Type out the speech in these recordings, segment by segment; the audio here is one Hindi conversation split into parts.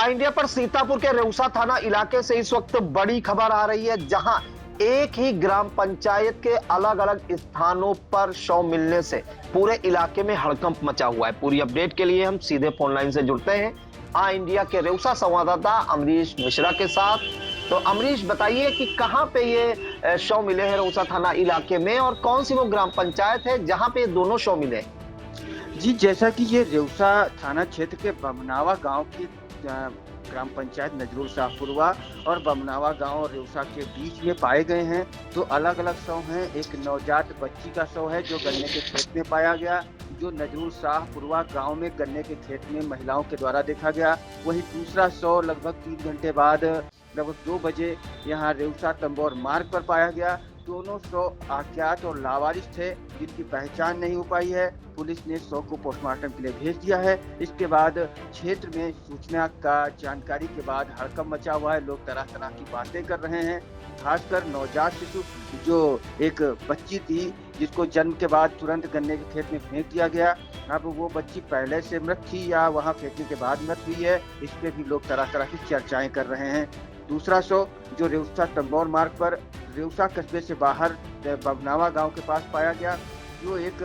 इंडिया पर सीतापुर के रेउसा थाना इलाके से इस वक्त बड़ी खबर आ रही है, जहां एक ही ग्राम पंचायत के अलग अलग स्थानों पर शव मिलने से पूरे इलाके में हड़कंप मचा हुआ है। पूरी अपडेट के लिए हम सीधे फोन लाइन से जुड़ते हैं इंडिया के रेउसा संवाददाता अमरीश मिश्रा के साथ। तो अमरीश, बताइए कि कहां पे ये शव मिले हैं रेउसा थाना इलाके में, और कौन सी वो ग्राम पंचायत है जहां पे दोनों शव मिले? जी, जैसा कि ये रेउसा थाना क्षेत्र के बमनावा गांव की ग्राम पंचायत नजरुल शाहपुरवा और बमनावा गांव और रेउसा के बीच में पाए गए हैं। तो अलग अलग शव हैं। एक नवजात बच्ची का शव है जो गन्ने के खेत में पाया गया, जो नजरुल शाहपुरवा गांव में गन्ने के खेत में महिलाओं के द्वारा देखा गया। वहीं दूसरा शव लगभग 3 घंटे बाद लगभग 2 बजे यहाँ रेउसा तंबोर मार्ग पर पाया गया। दोनों शव अज्ञात और लावारिस थे जिनकी पहचान नहीं हो पाई है। पुलिस ने शव को पोस्टमार्टम के लिए भेज दिया है। इसके बाद क्षेत्र में सूचना का जानकारी के बाद हड़कंप मचा हुआ है। लोग तरह तरह की बातें कर रहे हैं। खासकर नवजात शिशु जो एक बच्ची थी जिसको जन्म के बाद तुरंत गन्ने के खेत में फेंक दिया गया, अब वो बच्ची पहले से मृत थी या वहाँ फेंकने के बाद मृत हुई है, इस पे भी लोग तरह तरह की चर्चाएं कर रहे हैं। दूसरा शव जो रेउसा तंबोर मार्ग पर रेउसा कस्बे से बाहर बमनावा गांव के पास पाया गया, जो एक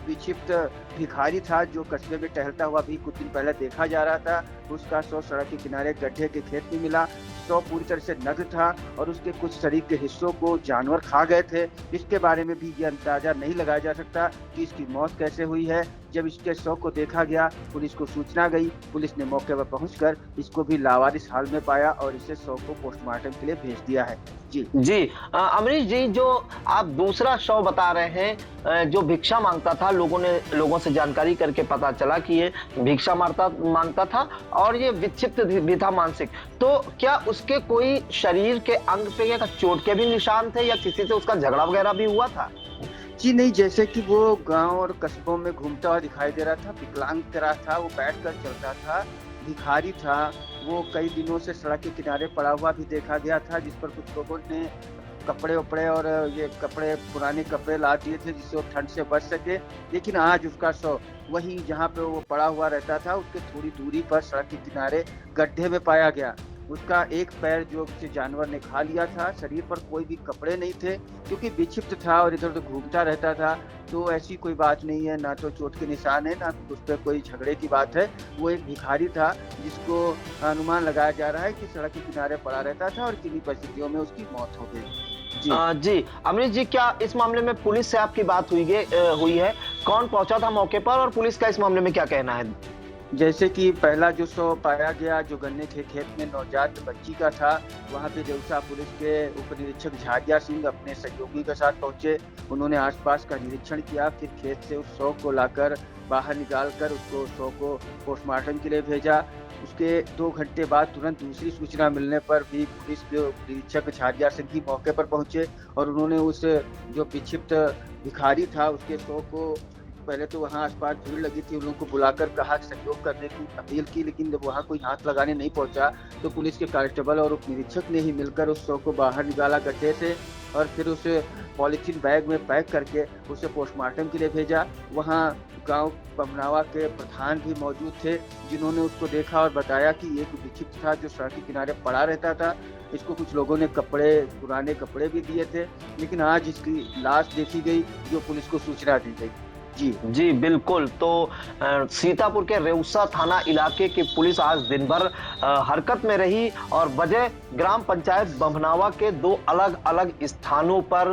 विक्षिप्त भिखारी था जो कस्बे में टहलता हुआ भी कुछ दिन पहले देखा जा रहा था। उसका शव सड़क के किनारे गड्ढे के खेत में मिला। शव पूरी तरह से नग्न था और उसके कुछ शरीर के हिस्सों को जानवर खा गए थे। इसके बारे में भी ये अंदाजा नहीं लगाया जा सकता कि इसकी मौत कैसे हुई है। जब इसके शव को देखा गया, पुलिस को सूचना गई। पुलिस ने मौके पर पहुंचकर इसको भी लावारिस हाल में पाया और इसे शव को पोस्टमार्टम के लिए भेज दिया है। जी अमरीश जी, जो आप दूसरा शव बता रहे हैं जो भिक्षा मांगता था, लोगों से जानकारी करके पता चला कि ये भिक्षा मांगता था और ये विक्षिप्त भी था मानसिक, तो क्या उसके कोई शरीर के अंग पे या चोट के भी निशान थे या किसी से उसका झगड़ा वगैरह भी हुआ था? जी नहीं, जैसे कि वो गांव और कस्बों में घूमता हुआ दिखाई दे रहा था। विकलांग तरह था, वो बैठकर चलता था, भिखारी था। वो कई दिनों से सड़क के किनारे पड़ा हुआ भी देखा गया था, जिस पर कुछ लोगों ने कपड़े उपड़े और ये कपड़े पुराने कपड़े ला दिए थे जिससे वो ठंड से बच सके। लेकिन आज उसका शव वहीं जहाँ पे वो पड़ा हुआ रहता था उसके थोड़ी दूरी पर सड़क के किनारे गड्ढे में पाया गया। उसका एक पैर जो किसी जानवर ने खा लिया था। शरीर पर कोई भी कपड़े नहीं थे क्योंकि विक्षिप्त था और इधर उधर घूमता रहता था। तो ऐसी कोई बात नहीं है, ना तो चोट के निशान है ना उस पर कोई झगड़े की बात है। वो एक भिखारी था जिसको अनुमान लगाया जा रहा है कि सड़क के किनारे पड़ा रहता था और किन्हीं परिस्थितियों में उसकी मौत हो गई। जी अमरीश जी, क्या इस मामले में पुलिस से आपकी बात हुई है? कौन पहुंचा था मौके पर और पुलिस का इस मामले में क्या कहना है? जैसे कि पहला जो शव पाया गया जो गन्ने के खेत में नवजात बच्ची का था, वहां पे रेउसा पुलिस के उप निरीक्षक झारिया सिंह अपने सहयोगी के साथ पहुंचे। उन्होंने आसपास का निरीक्षण किया, फिर खेत से उस शव को लाकर बाहर निकालकर उसको शव को पोस्टमार्टम के लिए भेजा। उसके 2 घंटे बाद तुरंत दूसरी सूचना मिलने पर भी पुलिस के निरीक्षक झारिया सिंह ही मौके पर पहुंचे और उन्होंने उस जो विक्षिप्त भिखारी था उसके शव को, पहले तो वहाँ आसपास भीड़ लगी थी, उन लोगों को बुलाकर कहा सहयोग करने की अपील की, लेकिन जब वहाँ कोई हाथ लगाने नहीं पहुँचा तो पुलिस के कांस्टेबल और उप निरीक्षक ने ही मिलकर उस शव को बाहर निकाला गड्ढे से और फिर उसे पॉलीथीन बैग में पैक करके उसे पोस्टमार्टम के लिए भेजा। वहाँ गांव बमनावा के प्रधान भी मौजूद थे जिन्होंने उसको देखा और बताया कि एक विक्षिप्त था जो सड़क के किनारे पड़ा रहता था। इसको कुछ लोगों ने पुराने कपड़े भी दिए थे, लेकिन आज इसकी लाश देखी गई जो पुलिस को सूचना दी गई। जी बिल्कुल। तो सीतापुर के रेउसा थाना इलाके की पुलिस आज दिन भर हरकत में रही और वजह ग्राम पंचायत बमनावा के 2 अलग अलग स्थानों पर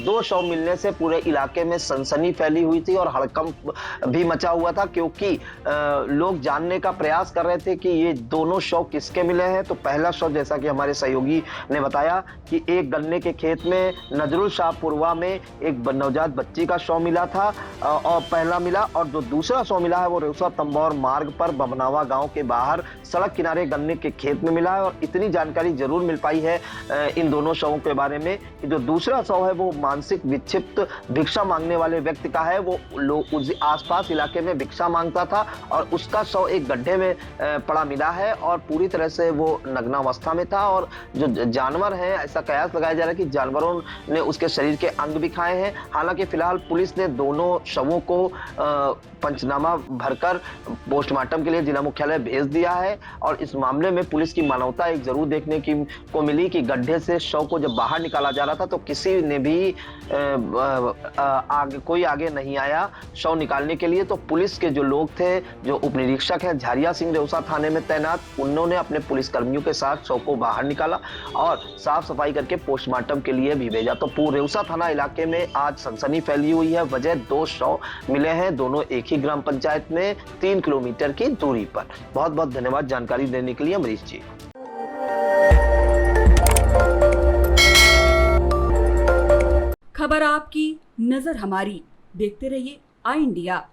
2 शव मिलने से पूरे इलाके में सनसनी फैली हुई थी और हड़कंप भी मचा हुआ था, क्योंकि लोग जानने का प्रयास कर रहे थे कि ये दोनों शव किसके मिले हैं। तो पहला शव, जैसा कि हमारे सहयोगी ने बताया, कि एक गन्ने के खेत में नजरुल शाहपुरवा में एक नवजात बच्ची का शव मिला था और पहला मिला, और जो दूसरा शव मिला है वो रेउसा तंबोर मार्ग पर बमनावा गांव के बाहर सड़क किनारे गन्ने के खेत में मिला है। और इतनी जानकारी जरूर मिल पाई है इन दोनों शवों के बारे में कि जो दूसरा शव है वो मानसिक विक्षिप्त भिक्षा मांगने वाले व्यक्ति का है। वो उस आसपास इलाके में भिक्षा मांगता था और उसका शव एक गड्ढे में पड़ा मिला है और पूरी तरह से वो नग्नावस्था में था। और जो जानवर हैं, ऐसा कयास लगाया जा रहा है कि जानवरों ने उसके शरीर के अंग भी खाए हैं। हालांकि फिलहाल पुलिस ने दोनों शवों को पंचनामा भरकर पोस्टमार्टम के लिए जिला मुख्यालय भेज दिया है। और इस मामले में पुलिस की मानवता एक जरूर देखने को मिली कि गड्ढे से शव को जब बाहर निकाला जा रहा था तो किसी ने भी कोई आगे नहीं आया शव निकालने के लिए। तो पुलिस के जो लोग थे, जो उप निरीक्षक हैं झारिया सिंह रेउसा थाने में तैनात, उन्होंने अपने पुलिस कर्मियों के साथ शव को बाहर निकाला और साफ सफाई करके पोस्टमार्टम के लिए भी भेजा। तो पूरे रेउसा थाना इलाके में आज सनसनी फैली हुई है। वजह 2 शव मिले हैं, दोनों एक ही ग्राम पंचायत में 3 किलोमीटर की दूरी पर। बहुत बहुत धन्यवाद जानकारी देने के लिए अमरीश जी। खबर आपकी, नजर हमारी। देखते रहिए आई इंडिया।